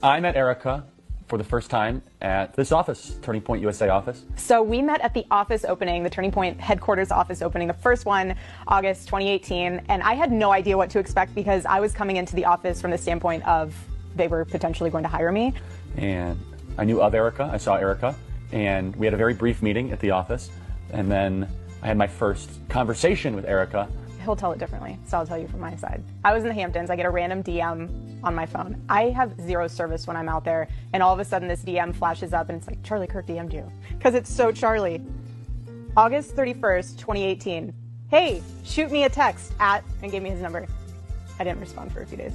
I met Erika for the first time at this office, Turning Point USA office. So we met at the office opening, the Turning Point headquarters office opening, the first one, August 2018. And I had no idea what to expect because I was coming into the office from the standpoint of they were potentially going to hire me. And I knew of Erika, I saw Erika, and we had a very brief meeting at the office. And then I had my first conversation with Erika. He'll tell it differently, so I'll tell you from my side. I was in the Hamptons. I get a random DM on my phone. I have zero service when I'm out there, and all of a sudden this DM flashes up, and it's like, Charlie Kirk DM'd you. Because it's so Charlie. August 31st, 2018. Hey, shoot me a text at, and gave me his number. I didn't respond for a few days.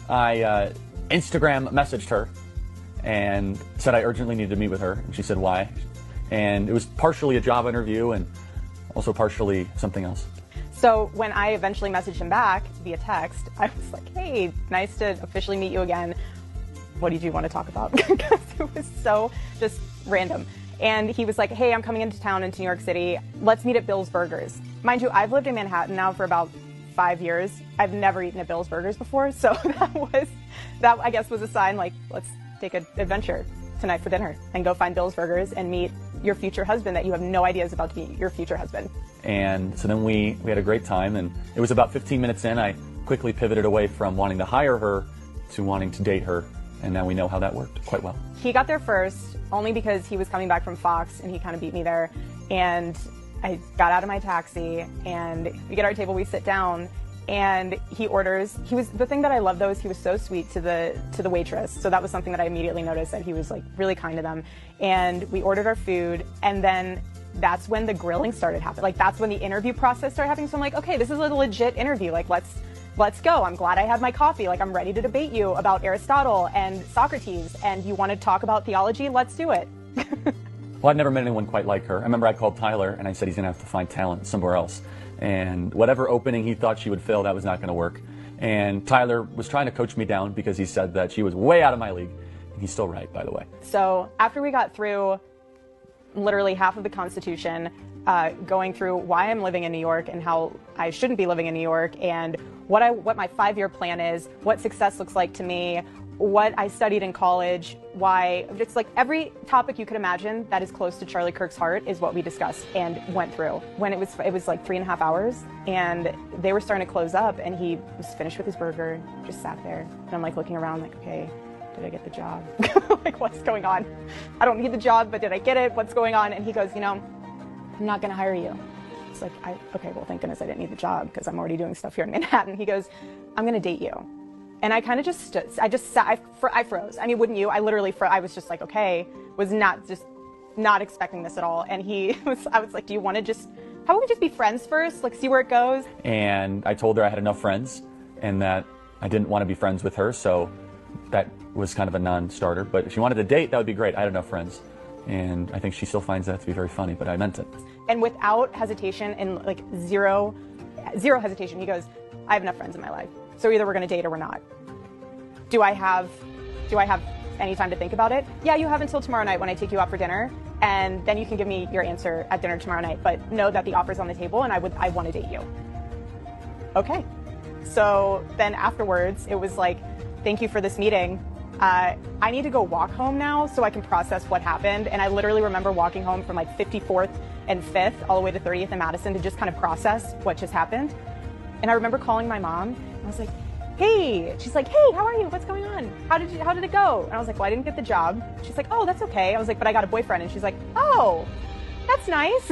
I Instagram messaged her and said I urgently needed to meet with her, and she said why. And it was partially a job interview and also partially something else. So when I eventually messaged him back via text, I was like, hey, nice to officially meet you again. What did you want to talk about? Because it was so just random. And he was like, hey, I'm coming into town, into New York City. Let's meet at Bill's Burgers. Mind you, I've lived in Manhattan now for about 5 years. I've never eaten at Bill's Burgers before. So that I guess was a sign like, let's take an adventure tonight for dinner and go find Bill's Burgers and meet your future husband that you have no idea is about to be your future husband. And so then we had a great time, and it was about 15 minutes in, I quickly pivoted away from wanting to hire her to wanting to date her, and now we know how that worked quite well. He got there first, only because he was coming back from Fox, and he kind of beat me there, and I got out of my taxi, and we get our table, we sit down, and he orders. The thing that I love though is he was so sweet to the waitress. So that was something that I immediately noticed, that he was like really kind to them. And we ordered our food, and then that's when the grilling started happening. Like that's when the interview process started happening. So I'm like, okay, this is a legit interview. Like let's go. I'm glad I had my coffee. Like I'm ready to debate you about Aristotle and Socrates, and you want to talk about theology? Let's do it. Well, I'd never met anyone quite like her. I remember I called Tyler and I said he's gonna have to find talent somewhere else. And whatever opening he thought she would fill, that was not going to work. And Tyler was trying to coach me down because he said that she was way out of my league. And he's still right, by the way. So after we got through literally half of the Constitution, going through why I'm living in New York and how I shouldn't be living in New York, and what my 5-year plan is, what success looks like to me, what I studied in college, why, it's like every topic you could imagine that is close to Charlie Kirk's heart is what we discussed and went through. When it was like 3.5 hours, and they were starting to close up, and he was finished with his burger, just sat there, and I'm like looking around like, okay, did I get the job? Like, what's going on? I don't need the job, but did I get it? What's going on? And he goes, you know, I'm not gonna hire you. It's like, okay, well, thank goodness I didn't need the job because I'm already doing stuff here in Manhattan. He goes, I'm gonna date you. And I kind of just stood, I froze. I mean, wouldn't you? I literally froze. I was just like, okay, was not expecting this at all. And I was like, do you want to how about we just be friends first? Like, see where it goes? And I told her I had enough friends and that I didn't want to be friends with her. So that was kind of a non-starter. But if she wanted to date, that would be great. I had enough friends. And I think she still finds that to be very funny, but I meant it. And without hesitation and like zero hesitation, he goes, I have enough friends in my life. So either we're going to date or we're not. Do I have any time to think about it? Yeah, you have until tomorrow night when I take you out for dinner, and then you can give me your answer at dinner tomorrow night. But know that the offer's on the table, and I want to date you. Okay. So then afterwards, it was like, thank you for this meeting. I need to go walk home now so I can process what happened. And I literally remember walking home from like 54th and 5th all the way to 30th and Madison to just kind of process what just happened. And I remember calling my mom. I was like, hey, she's like, hey, how are you? What's going on? How did it go? And I was like, well, I didn't get the job. She's like, oh, that's okay. I was like, but I got a boyfriend. And she's like, oh, that's nice.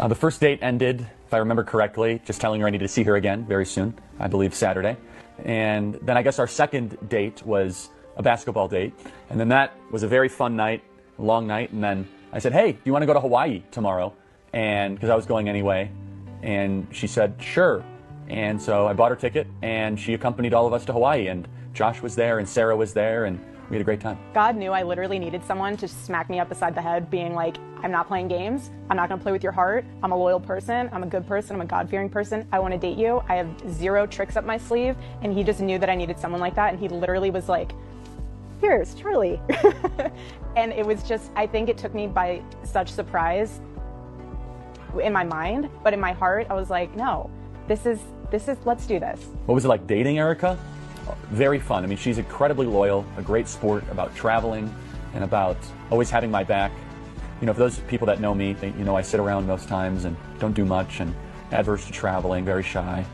The first date ended, if I remember correctly, just telling her I needed to see her again very soon, I believe Saturday. And then I guess our second date was a basketball date. And then that was a very fun night, a long night. And then I said, hey, do you want to go to Hawaii tomorrow? And because I was going anyway. And she said, sure. And so I bought her ticket, and she accompanied all of us to Hawaii, and Josh was there, and Sarah was there, and we had a great time. God knew I literally needed someone to smack me up beside the head, being like, I'm not playing games. I'm not gonna play with your heart. I'm a loyal person. I'm a good person. I'm a God-fearing person. I wanna date you. I have zero tricks up my sleeve. And he just knew that I needed someone like that. And he literally was like, here's Charlie. And it was just, I think it took me by such surprise in my mind, but in my heart, I was like, no, this is, let's do this. What was it like dating Erika? very fun. I mean, she's incredibly loyal, a great sport about traveling and about always having my back. You know, for those people that know me, you know I sit around most times and don't do much and adverse to traveling, very shy,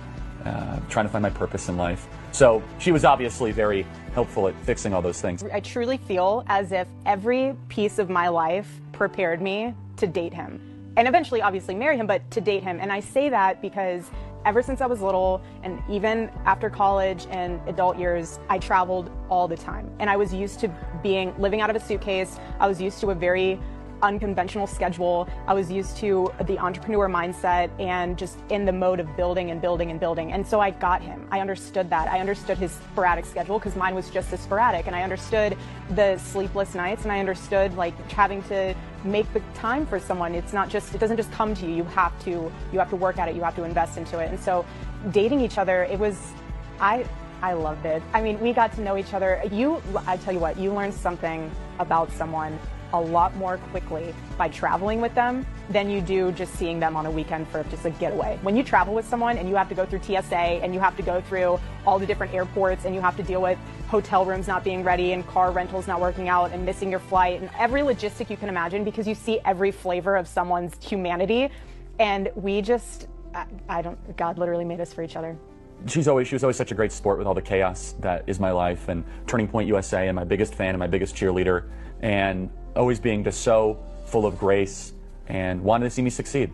trying to find my purpose in life. So she was obviously very helpful at fixing all those things. I truly feel as if every piece of my life prepared me to date him. And eventually, obviously, marry him, but to date him. And I say that because ever since I was little, and even after college and adult years, I traveled all the time. And I was used to living out of a suitcase. I was used to a very unconventional schedule. I was used to the entrepreneur mindset and just in the mode of building and building and building. And so I got him. I understood that. I understood his sporadic schedule because mine was just as sporadic. And I understood the sleepless nights, and I understood like having to make the time for someone. It doesn't just come to you. You have to work at it. You have to invest into it. And so dating each other, I loved it. I mean, we got to know each other. I tell you what, you learn something about someone a lot more quickly by traveling with them than you do just seeing them on a weekend for just a getaway. When you travel with someone and you have to go through TSA and you have to go through all the different airports and you have to deal with hotel rooms not being ready and car rentals not working out and missing your flight and every logistic you can imagine, because you see every flavor of someone's humanity. And God literally made us for each other. She was always such a great sport with all the chaos that is my life, and Turning Point USA, and my biggest fan and my biggest cheerleader, and always being just so full of grace and wanted to see me succeed.